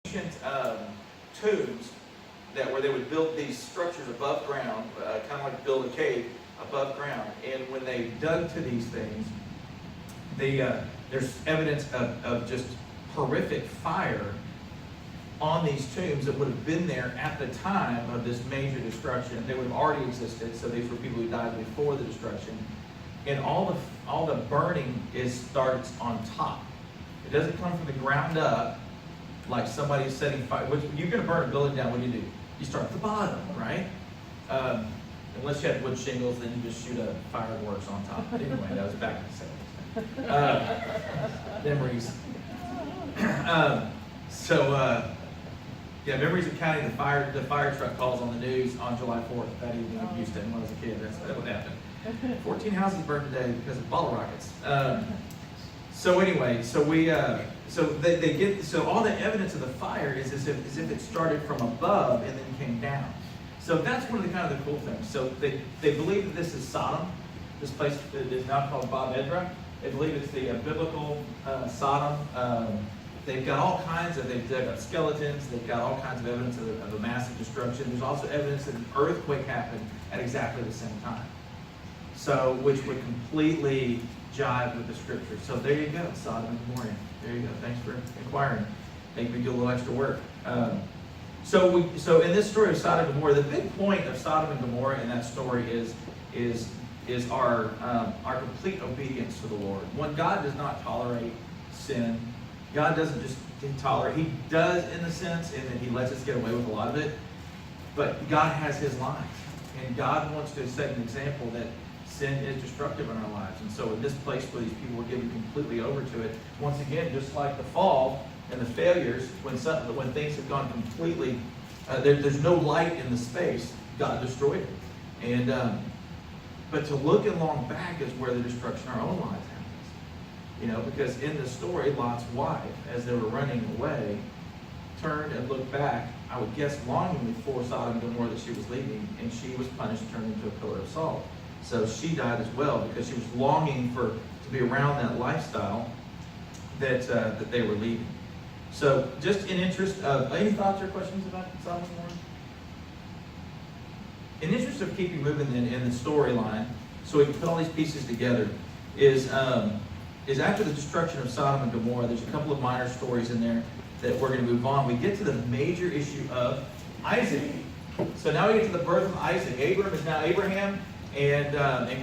ancient tombs where they would build these structures above ground, kind of like build a cave above ground. And when they dug to these things, there's evidence of just horrific fire on these tombs that would have been there at the time of this major destruction. They would have already existed, so these were people who died before the destruction. And all the burning starts on top. It doesn't come from the ground up like somebody's setting fire. You're going to burn a building down, what do? You start at the bottom, right? Unless you had wood shingles, then you just shoot a fireworks on top. But anyway, that was back in the 70s. Memories. Memories of County, the fire truck calls on the news on July 4th that evening in Houston when I was a kid. That's what happened. 14 houses burned today because of bottle rockets. So all the evidence of the fire is as if it started from above and then came down. So that's one of the kind of the cool things. So they believe that this is Sodom. This place is now called Bab Edra. They believe it's the biblical Sodom. They've got all kinds of, they've got skeletons, they've got all kinds of evidence of a massive destruction. There's also evidence that an earthquake happened at exactly the same time. So, which would completely jive with the scripture. So there you go, Sodom and Gomorrah. There you go. Thanks for inquiring. Maybe we do a little extra work. So in this story of Sodom and Gomorrah, the big point of Sodom and Gomorrah in that story is our complete obedience to the Lord. When God does not tolerate sin, God doesn't just tolerate. He does in the sense in that He lets us get away with a lot of it, but God has His lines, and God wants to set an example that sin is destructive in our lives. And so in this place where these people were given completely over to it, once again, just like the fall and the failures, when things have gone completely, there's no light in the space, God destroyed it. And but to look and long back is where the destruction of our own lives happens. Because in the story, Lot's wife, as they were running away, turned and looked back, I would guess longingly for Sodom and Gomorrah that she was leaving, and she was punished, turned into a pillar of salt. So she died as well because she was longing to be around that lifestyle that they were leaving. So just in interest of, any thoughts or questions about Sodom and Gomorrah? In interest of keeping moving in the storyline, so we can put all these pieces together, is after the destruction of Sodom and Gomorrah, there's a couple of minor stories in there that we're going to move on. We get to the major issue of Isaac. So now we get to the birth of Isaac. Abram is now Abraham. And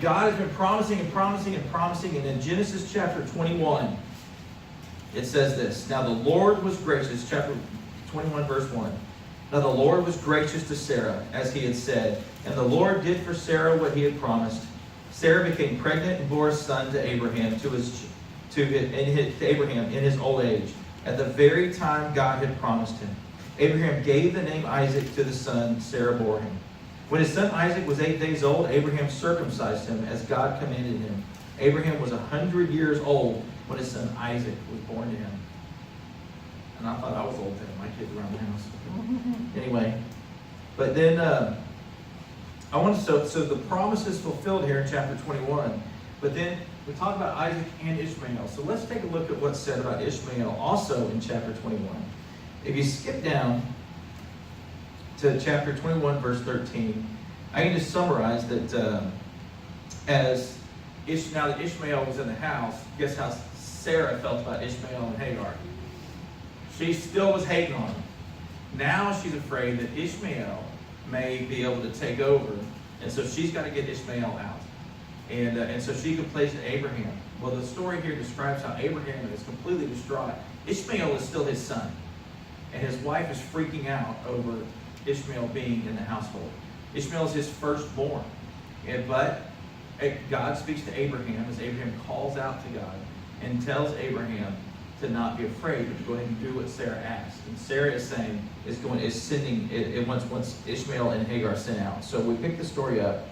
God has been promising and promising and promising. And in Genesis chapter 21, it says this. Now the Lord was gracious, chapter 21, verse 1. Now the Lord was gracious to Sarah, as He had said. And the Lord did for Sarah what He had promised. Sarah became pregnant and bore a son to Abraham, to Abraham in his old age, at the very time God had promised him. Abraham gave the name Isaac to the son Sarah bore him. When his son Isaac was 8 days old, Abraham circumcised him as God commanded him. Abraham was 100 years old when his son Isaac was born to him. And I thought I was old then. My kids around the house. Anyway, but then so the promise is fulfilled here in chapter 21. But then we talk about Isaac and Ishmael. So let's take a look at what's said about Ishmael also in chapter 21. If you skip down to chapter 21, verse 13, I can just summarize that now that Ishmael was in the house, guess how Sarah felt about Ishmael and Hagar? She still was hating on him. Now she's afraid that Ishmael may be able to take over, and so she's got to get Ishmael out. And so she could place it Abraham. Well, the story here describes how Abraham is completely distraught. Ishmael is still his son, and his wife is freaking out over Ishmael being in the household. Ishmael is his firstborn. But God speaks to Abraham as Abraham calls out to God and tells Abraham to not be afraid, but to go ahead and do what Sarah asked. And Sarah is saying, wants Ishmael and Hagar sent out. So we pick the story up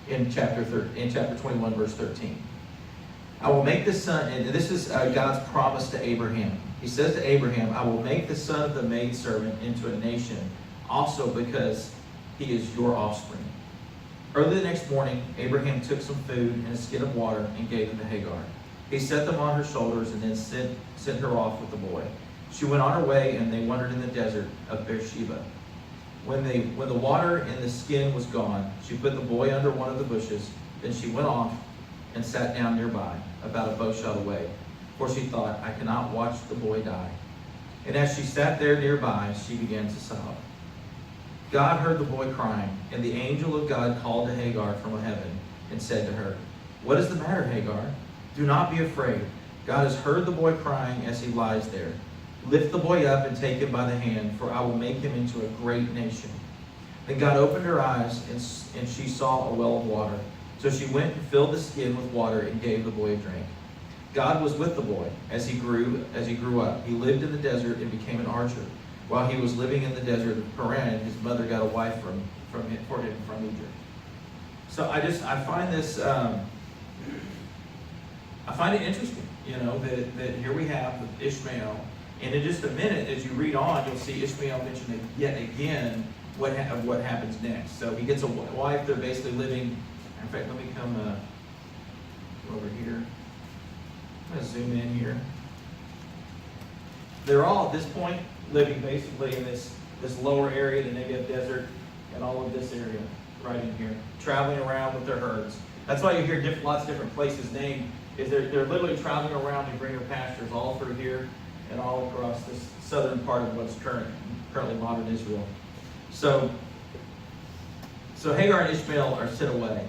in chapter 21, verse 13. I will make the son, and this is God's promise to Abraham. He says to Abraham, I will make the son of the maidservant into a nation, also because he is your offspring. Early the next morning, Abraham took some food and a skin of water and gave them to Hagar. He set them on her shoulders and then sent her off with the boy. She went on her way, and they wandered in the desert of Beersheba. When the water in the skin was gone, she put the boy under one of the bushes. Then she went off and sat down nearby, about a bow shot away, for she thought, I cannot watch the boy die. And as she sat there nearby, she began to sob. God heard the boy crying, and the angel of God called to Hagar from heaven and said to her, What is the matter, Hagar? Do not be afraid. God has heard the boy crying as he lies there. Lift the boy up and take him by the hand, for I will make him into a great nation. Then God opened her eyes, and she saw a well of water. So she went and filled the skin with water and gave the boy a drink. God was with the boy as he grew up. He lived in the desert and became an archer. While he was living in the desert of Paran, his mother got a wife for him from Egypt. So I find this, I find it interesting, that here we have Ishmael, and in just a minute, as you read on, you'll see Ishmael mentioned yet again what happens next. So he gets a wife. They're basically living. In fact, let me come over here. I'm going to zoom in here. They're all at this point living basically in this lower area, the Negev desert, and all of this area right in here, traveling around with their herds. That's why you hear lots of different places named. Is they're literally traveling around to greener pastures all through here and all across this southern part of what's currently modern Israel. So Hagar and Ishmael are sent away.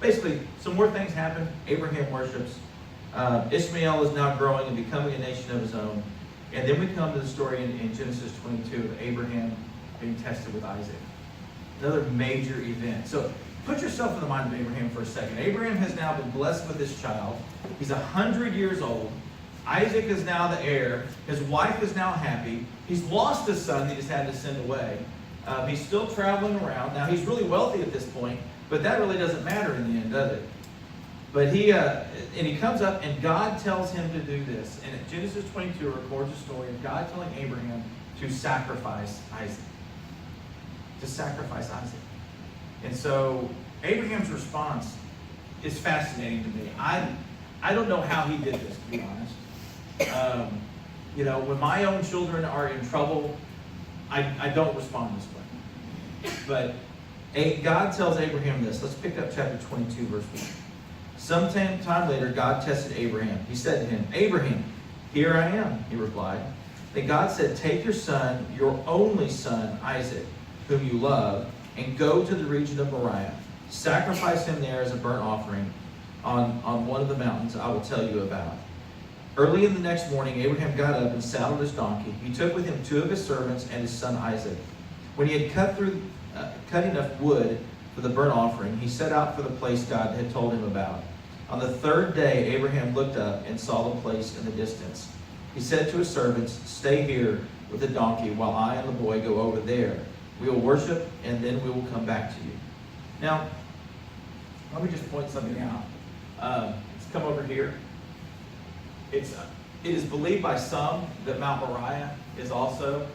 Basically, some more things happen. Abraham worships. Ishmael is now growing and becoming a nation of his own. And then we come to the story in Genesis 22 of Abraham being tested with Isaac. Another major event. So put yourself in the mind of Abraham for a second. Abraham has now been blessed with this child. He's 100 years old. Isaac is now the heir. His wife is now happy. He's lost his son that he's had to send away. He's still traveling around. Now, he's really wealthy at this point, but that really doesn't matter in the end, does it? But he comes up, and God tells him to do this. And Genesis 22 records a story of God telling Abraham to sacrifice Isaac. To sacrifice Isaac. And so Abraham's response is fascinating to me. I don't know how he did this, to be honest. When my own children are in trouble, I don't respond this way. But God tells Abraham this. Let's pick up chapter 22, verse 1. Sometime later, God tested Abraham. He said to him, Abraham, here I am, he replied. Then God said, take your son, your only son, Isaac, whom you love, and go to the region of Moriah. Sacrifice him there as a burnt offering on one of the mountains I will tell you about. Early in the next morning, Abraham got up and saddled his donkey. He took with him 2 of his servants and his son Isaac. When he had cut enough wood for the burnt offering, he set out for the place God had told him about. On the 3rd day, Abraham looked up and saw the place in the distance. He said to his servants, stay here with the donkey while I and the boy go over there. We will worship, and then we will come back to you. Now, let me just point something out. Let's come over here. It is believed by some that Mount Moriah is also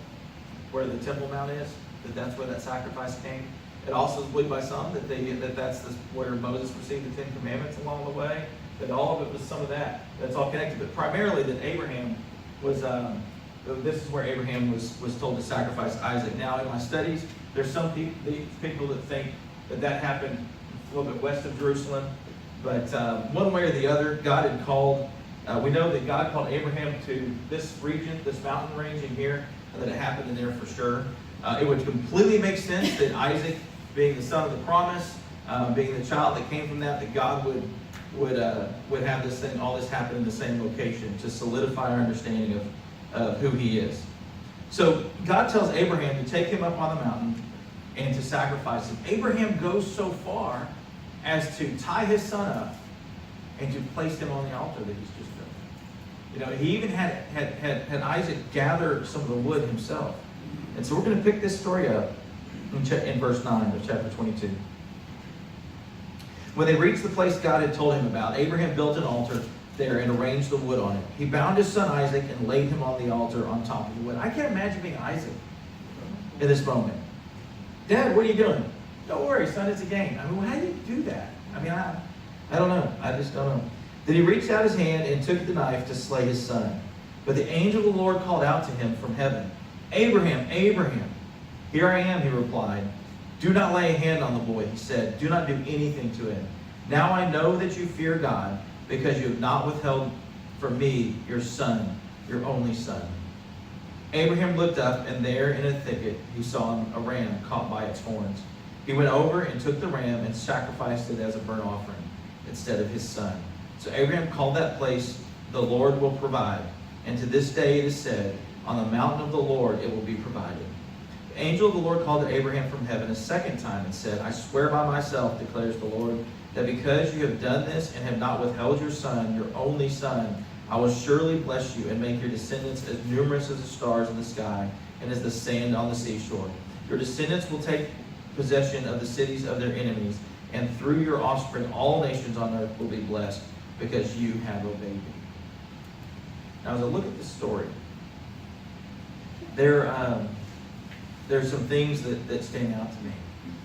where the Temple Mount is, that's where that sacrifice came. It also is believed by some that that's where Moses received the 10 Commandments along the way, that all of it was some of that. That's all connected, but primarily that Abraham was, this is where Abraham was told to sacrifice Isaac. Now, in my studies, there's some people that think that happened a little bit west of Jerusalem, but one way or the other, God had called. We know that God called Abraham to this region, this mountain range in here, and that it happened in there for sure. It would completely make sense that Isaac, being the son of the promise, being the child that came from that God would have this thing, all this happen in the same location to solidify our understanding of who he is. So God tells Abraham to take him up on the mountain and to sacrifice him. Abraham goes so far as to tie his son up and to place him on the altar that he's just built. He even had Isaac gather some of the wood himself. And so we're going to pick this story up in verse 9 of chapter 22. When they reached the place God had told him about, Abraham built an altar there and arranged the wood on it. He bound his son Isaac and laid him on the altar on top of the wood. I can't imagine being Isaac in this moment. Dad, what are you doing? Don't worry, son, it's a game. How do you do that? I don't know. I just don't know. Then he reached out his hand and took the knife to slay his son. But the angel of the Lord called out to him from heaven, Abraham, Abraham. Here I am, he replied. Do not lay a hand on the boy, he said. Do not do anything to him. Now I know that you fear God, because you have not withheld from me your son, your only son. Abraham looked up, and there in a thicket he saw a ram caught by its horns. He went over and took the ram and sacrificed it as a burnt offering instead of his son. So Abraham called that place, the Lord will provide. And to this day it is said, on the mountain of the Lord it will be provided. The angel of the Lord called to Abraham from heaven a second time and said, I swear by myself, declares the Lord, that because you have done this and have not withheld your son, your only son, I will surely bless you and make your descendants as numerous as the stars in the sky and as the sand on the seashore. Your descendants will take possession of the cities of their enemies, and through your offspring all nations on earth will be blessed, because you have obeyed me. Now, as I look at this story, there's some things that stand out to me.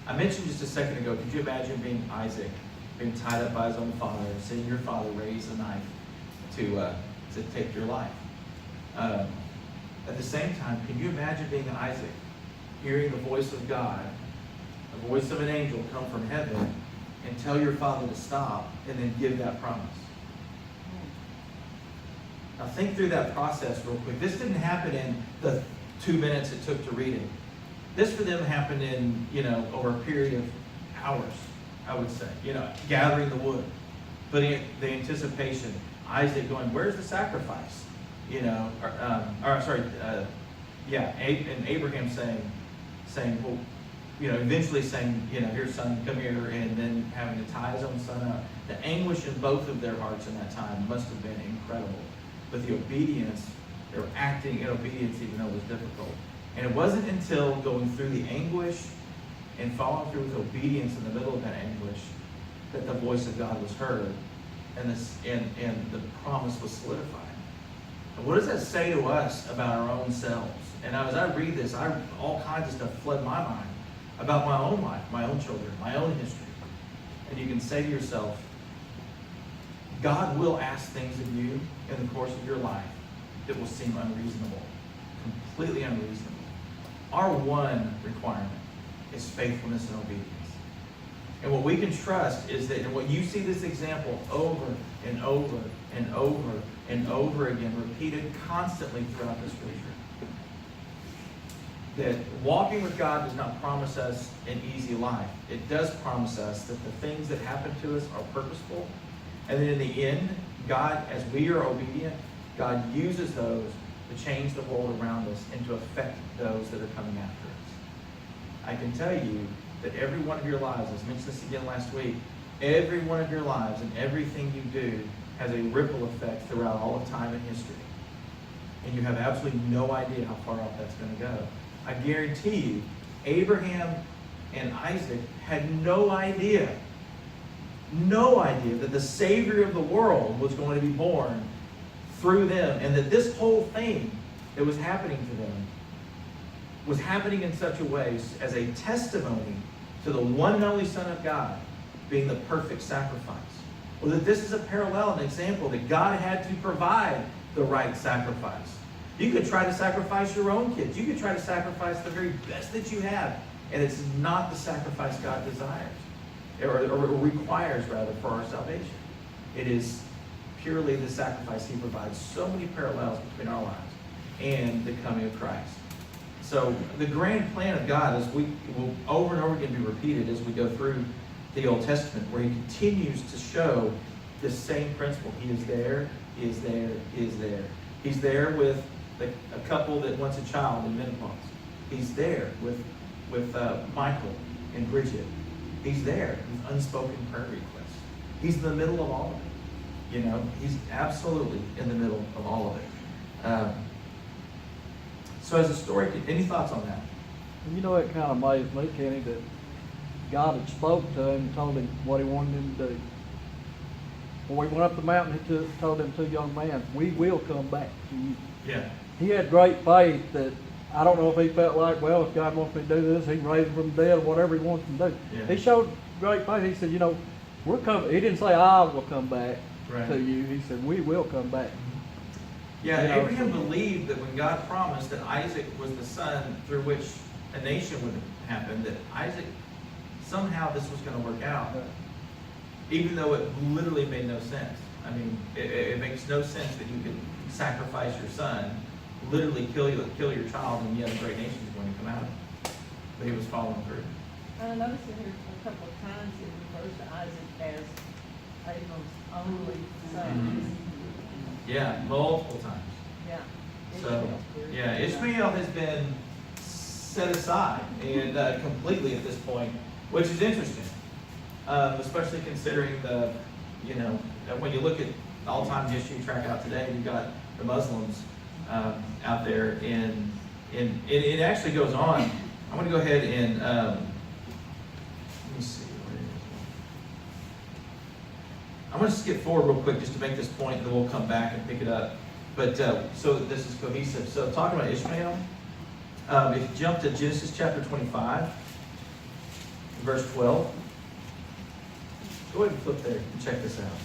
I mentioned just a second ago, could you imagine being Isaac, being tied up by his own father, and seeing your father raise a knife to take your life? At the same time, can you imagine being Isaac, hearing the voice of God, the voice of an angel come from heaven, and tell your father to stop, and then give that promise? Now think through that process real quick. This didn't happen in the 2 minutes it took to read it. This for them happened in, over a period of hours, I would say. Gathering the wood, putting it, the anticipation. Isaac going, where's the sacrifice? And Abraham saying, well, eventually saying, here, son, come here, and then having to tie his own son up. The anguish in both of their hearts in that time must have been incredible. But the obedience, they were acting in obedience even though it was difficult. And it wasn't until going through the anguish and following through with obedience in the middle of that anguish that the voice of God was heard and the promise was solidified. And what does that say to us about our own selves? And as I read this, all kinds of stuff flood my mind about my own life, my own children, my own history. And you can say to yourself, God will ask things of you in the course of your life that will seem unreasonable, completely unreasonable. Our one requirement is faithfulness and obedience. And what we can trust is that, and what you see this example over and over and over and over again, repeated constantly throughout the scripture, that walking with God does not promise us an easy life. It does promise us that the things that happen to us are purposeful. And then in the end, God, as we are obedient, God uses those to change the world around us and to affect those that are coming after us. I can tell you that every one of your lives, as I mentioned this again last week, every one of your lives and everything you do has a ripple effect throughout all of time and history. And you have absolutely no idea how far out that's going to go. I guarantee you, Abraham and Isaac had no idea that the Savior of the world was going to be born through them, and that this whole thing that was happening to them was happening in such a way as a testimony to the one and only Son of God being the perfect sacrifice. Or that this is a parallel, an example that God had to provide the right sacrifice. You could try to sacrifice your own kids. You could try to sacrifice the very best that you have, and it's not the sacrifice God desires, or requires, rather, for our salvation. It is purely the sacrifice He provides. So many parallels between our lives and the coming of Christ. So the grand plan of God is will over and over again be repeated as we go through the Old Testament, where He continues to show the same principle. He is there, He is there, He is there. He's there with a couple that wants a child in menopause. He's there with Michael and Bridget. He's there with unspoken prayer requests. He's in the middle of all of it. He's absolutely in the middle of all of it. So as a story, any thoughts on that? It kind of amazed me, Kenny, that God had spoke to him and told him what He wanted him to do. When we went up the mountain, He told them two young men, we will come back to you. Yeah. He had great faith that, I don't know if he felt like, well, if God wants me to do this, He can raise him from the dead, or whatever He wants him to do. Yeah. He showed great faith. He said, we're coming. He didn't say, I will come back Right. to you. He said, we will come back. Yeah, You know, Abraham believed that when God promised that Isaac was the son through which a nation would happen, that Isaac, somehow this was going to work out, even though it literally made no sense. I mean, it makes no sense that you could sacrifice your son, literally kill your child, and yet a great nation is going to come out of it. But he was following through. And I noticed in here a couple of times it refers to Isaac as Abram's only son. Yeah, multiple times. Yeah. So, yeah, Ishmael has been set aside and completely at this point, which is interesting, especially considering the, when you look at all-time history track out today, you've got the Muslims out there, and it actually goes on. I'm going to go ahead and let me see. I'm going to skip forward real quick just to make this point, and then we'll come back and pick it up. But so that this is cohesive. So talking about Ishmael, if you jump to Genesis chapter 25, verse 12. Go ahead and flip there and check this out.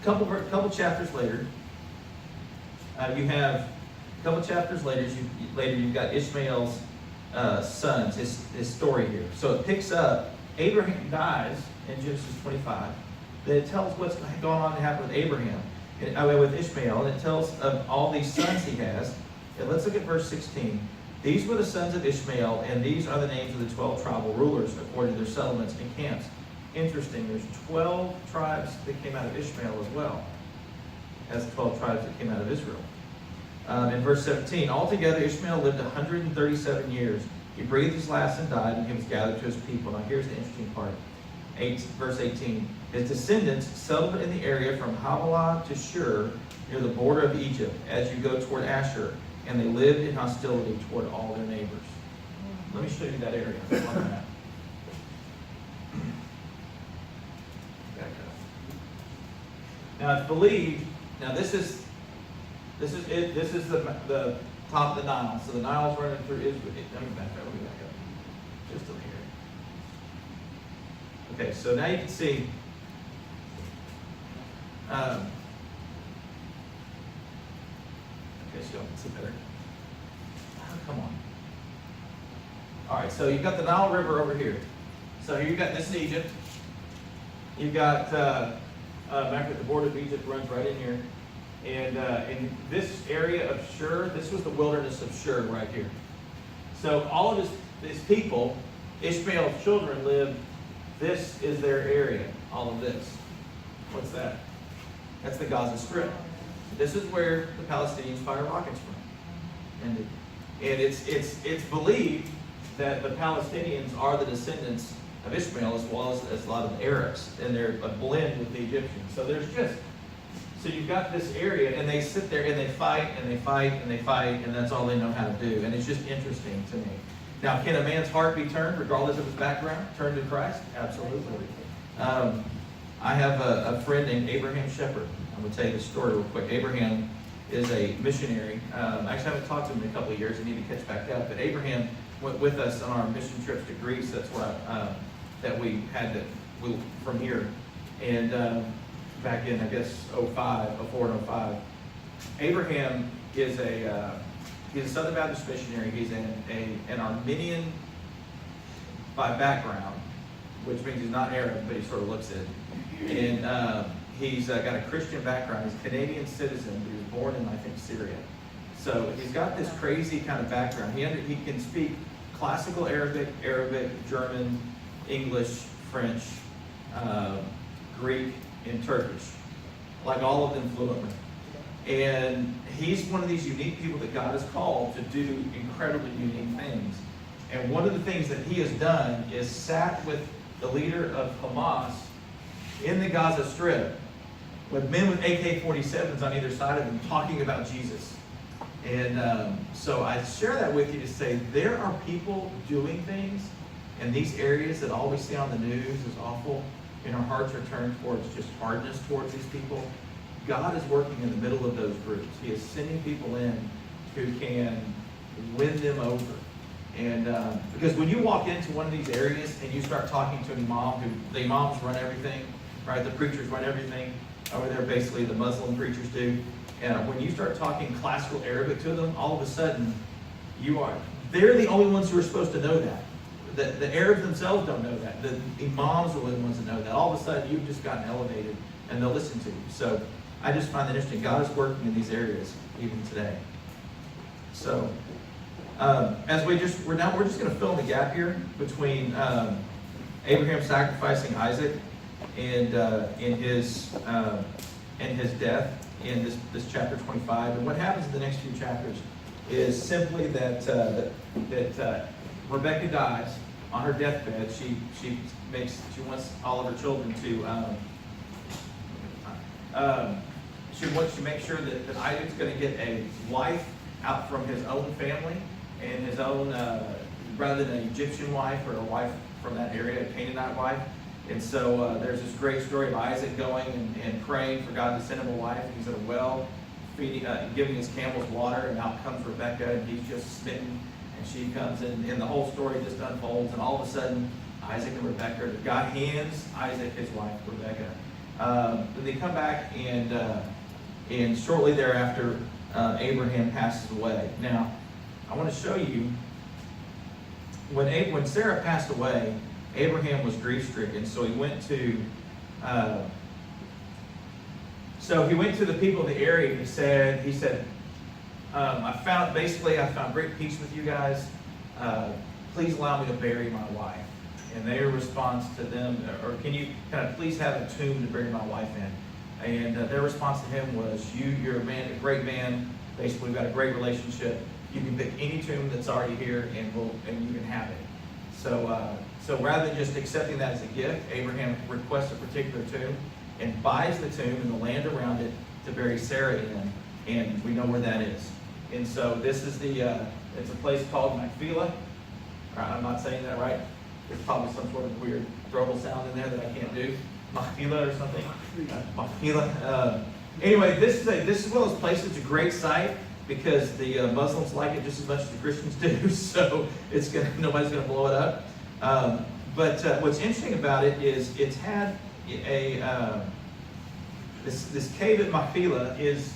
Couple chapters later, you've got Ishmael's sons, his story here. So it picks up, Abraham dies in Genesis 25. Then it tells what's going on to happen with Abraham, with Ishmael, and it tells of all these sons he has. And let's look at verse 16. These were the sons of Ishmael, and these are the names of the 12 tribal rulers according to their settlements and camps. Interesting, there's 12 tribes that came out of Ishmael as well as 12 tribes that came out of Israel. In verse 17, altogether Ishmael lived 137 years. He breathed his last and died, and he was gathered to his people. Now here's the interesting part. Verse 18, his descendants settled in the area from Havilah to Shur, near the border of Egypt, as you go toward Asher, and they lived in hostility toward all their neighbors. Let me show you that area on the map. Now it's believed. Now this is the top of the Nile. So the Nile's running through Israel. Let me back up. Just over here. Okay, so now you can see. Okay, so y'all can see better. Oh, come on. All right, so you've got the Nile River over here. So you've got, this is Egypt. You've got, back at the border of Egypt runs right in here. And in this area of Shur, this was the wilderness of Shur right here. So all of his people, Ishmael's children lived, this is their area, all of this. What's that? That's the Gaza Strip. This is where the Palestinians fire rockets from. And it's believed that the Palestinians are the descendants of Ishmael as well as a lot of the Arabs, and they're a blend with the Egyptians. So you've got this area, and they sit there and they fight and they fight and they fight, and that's all they know how to do. And it's just interesting to me. Now, can a man's heart be turned, regardless of his background, turned to Christ? Absolutely. I have a friend named Abraham Shepherd. I'm going to tell you this story real quick. Abraham is a missionary. Actually, I haven't talked to him in a couple of years. I need to catch back up. But Abraham went with us on our mission trips to Greece. That's where that we had from here. And back in, I guess, 04 and 05. Abraham is he's a Southern Baptist missionary. He's an Armenian by background, which means he's not Arab, but he sort of looks it. And he's got a Christian background. He's a Canadian citizen, but he was born in, I think, Syria. So he's got this crazy kind of background. He can speak classical Arabic, German, English, French, Greek, and Turkish, like all of them fluently. And he's one of these unique people that God has called to do incredibly unique things. And one of the things that he has done is sat with the leader of Hamas in the Gaza Strip with men with AK-47s on either side of them talking about Jesus. And so I share that with you to say there are people doing things in these areas that all we see on the news is awful, and our hearts are turned towards just hardness towards these people. God is working in the middle of those groups. He is sending people in who can win them over. And because when you walk into one of these areas and you start talking to an imam, the imams run everything, right? The preachers run everything over there, basically the Muslim preachers do. when you start talking classical Arabic to them, all of a sudden, they're the only ones who are supposed to know that. The Arabs themselves don't know that. The imams are the ones that know that. All of a sudden, you've just gotten elevated, and they'll listen to you. So I just find that interesting. God is working in these areas even today. So as we're just going to fill in the gap here between Abraham sacrificing Isaac and his death in this chapter 25. And what happens in the next few chapters is simply that Rebecca dies on her deathbed. She wants all of her children to she makes sure that Isaac's going to get a wife out from his own family and his own rather than an Egyptian wife or a wife from that area, a Canaanite wife. And so there's this great story of Isaac going and praying for God to send him a wife. He's at a well, feeding, giving his camels water, and out comes Rebecca, and he's just smitten. And she comes in, and the whole story just unfolds. And all of a sudden, Isaac and Rebecca, God hands Isaac his wife, Rebecca. Then they come back, and shortly thereafter, Abraham passes away. Now, I want to show you when Sarah passed away, Abraham was grief-stricken, so he went to the people in the area, and he said, I found great peace with you guys. Please allow me to bury my wife. And their response to them, or can you kind of please have a tomb to bury my wife in? And their response to him was, you're a great man. Basically, we've got a great relationship. You can pick any tomb that's already here, and you can have it. So rather than just accepting that as a gift, Abraham requests a particular tomb and buys the tomb and the land around it to bury Sarah in, and we know where that is. And so this is it's a place called Machpelah. I'm not saying that right. There's probably some sort of weird throbbable sound in there that I can't do. Machpelah or something. Machpelah. Anyway, this is one of those places. It's a great site because the Muslims like it just as much as the Christians do. So nobody's gonna blow it up. But what's interesting about it is it's had this cave at Machpelah is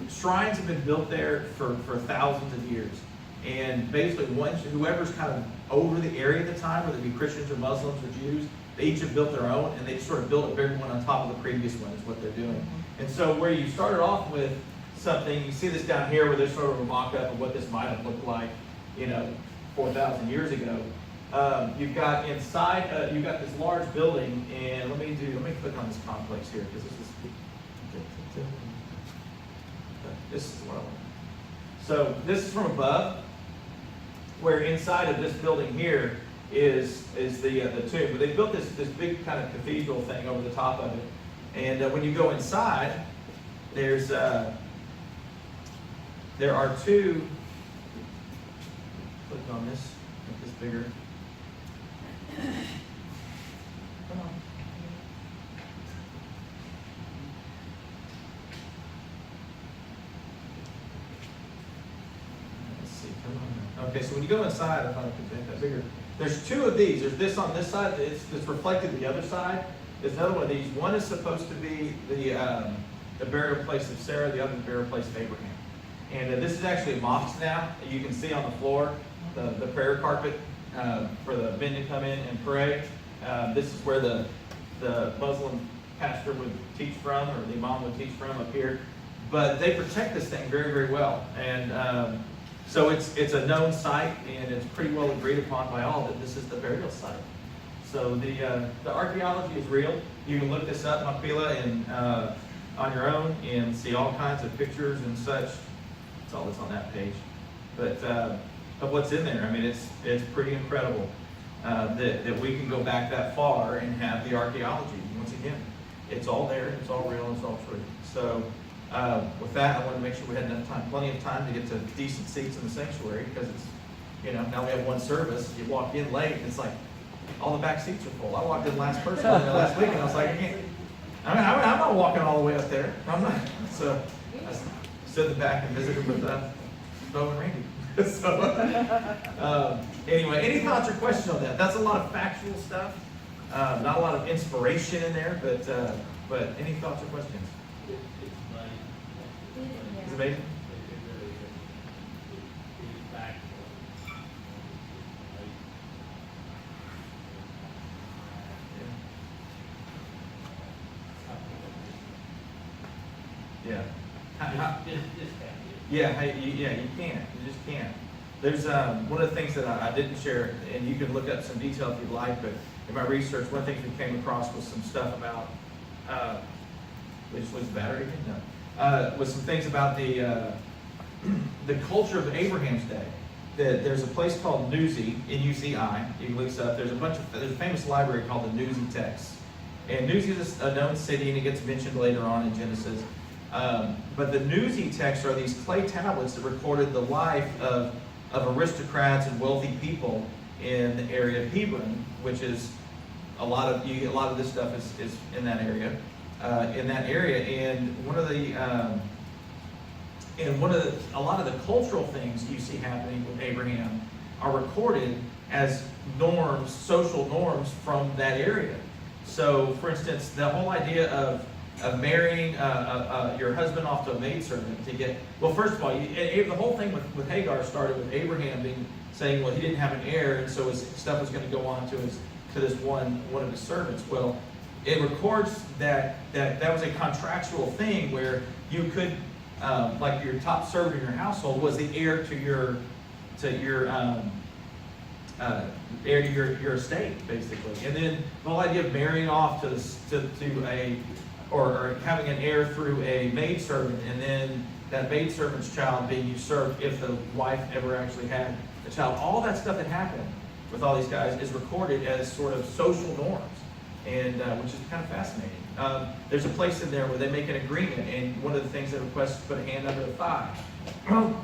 shrines have been built there for thousands of years. And basically, whoever's kind of over the area at the time, whether it be Christians or Muslims or Jews, they each have built their own, and they just sort of built a bigger one on top of the previous one is what they're doing. And so where you started off with something, you see this down here where there's sort of a mock-up of what this might have looked like, 4,000 years ago. You've got inside, you've got this large building, and let me click on this complex here, because this is what I want. So this is from above, where inside of this building here is the tomb. But they built this big kind of cathedral thing over the top of it. And when you go inside, there are two. Click on this, make this bigger. Come on. Let's see, come on. Okay, so when you go inside, I thought I could make that bigger. There's two of these. There's this on this side. It's reflected the other side. There's another one of these. One is supposed to be the burial place of Sarah. The other, the burial place of Abraham. And this is actually a mosque now. You can see on the floor the prayer carpet for the men to come in and pray. This is where the Muslim pastor would teach from, or the imam would teach from up here. But they protect this thing very, very well. And so it's a known site, and it's pretty well agreed upon by all that this is the burial site. So the archaeology is real. You can look this up, Machpelah, and on your own, and see all kinds of pictures and such. That's all that's on that page. But of what's in there, I mean, it's pretty incredible that we can go back that far and have the archaeology. Once again, it's all there, it's all real, it's all true. So with that, I want to make sure we had enough time, plenty of time to get to decent seats in the sanctuary, because it's, now we have one service. You walk in late, and it's like all the back seats are full. I walked in last last week, and I was like, I'm not walking all the way up there. I'm not. So I stood in the back and visited with Bo and Randy. So anyway, any thoughts or questions on that? That's a lot of factual stuff. Not a lot of inspiration in there, but But any thoughts or questions? It's amazing. It's amazing. It really is. It's back. Yeah. Just Yeah, hey, you can't. You just can't. There's one of the things that I didn't share, and you can look up some detail if you'd like, but in my research, one of the things we came across was some stuff about, which was battery, no, was some things about the culture of Abraham's day. That there's a place called Newsy, N-U-Z-I, you can look this up. There's a famous library called the Newsy Text. And Newsy is a known city, and it gets mentioned later on in Genesis. But the Newsy texts are these clay tablets that recorded the life of aristocrats and wealthy people in the area of Hebron, which is a lot of this stuff is in that area, And a lot of the cultural things you see happening with Abraham are recorded as norms, social norms from that area. So, for instance, the whole idea of marrying your husband off to a maidservant to get, well, first of all, the whole thing with Hagar started with Abraham saying, well, he didn't have an heir, and so his stuff was going to go on to this one of his servants. Well, it records that was a contractual thing where you could, like your top servant in your household was the heir to your estate, basically. And then the whole idea of marrying off or having an heir through a maidservant, and then that maidservant's child being usurped if the wife ever actually had a child. All that stuff that happened with all these guys is recorded as sort of social norms, and which is kind of fascinating. There's a place in there where they make an agreement, and one of the things they request is to put a hand under the thigh.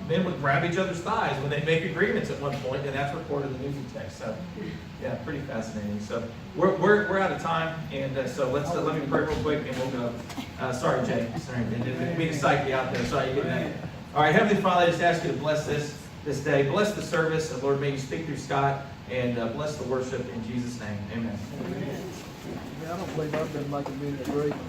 Men would grab each other's thighs when they make agreements at one point, and that's recorded in the Newsy text. So, yeah, pretty fascinating. So we're out of time, and so let me pray real quick, and we'll go. Sorry, Jay. Sorry, didn't mean to psych you out there. Sorry, you get that. All right, Heavenly Father, I just ask you to bless this day, bless the service, and Lord, may you speak through Scott, and bless the worship in Jesus' name. Amen. Yeah, I don't believe I've been making many agreements.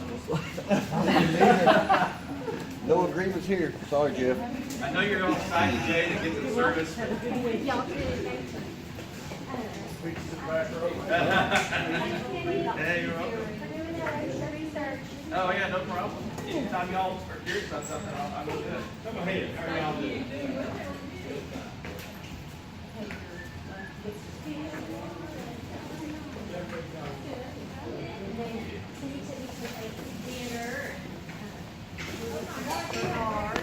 No agreements here. Sorry, Jeff. I know you're all excited, Jay, to get to the service. Y'all too. Hey, you're welcome. Oh, yeah, no problem. Anytime y'all are curious about something, I'll go do it. Come ahead. All right, I'll do it. Dinner.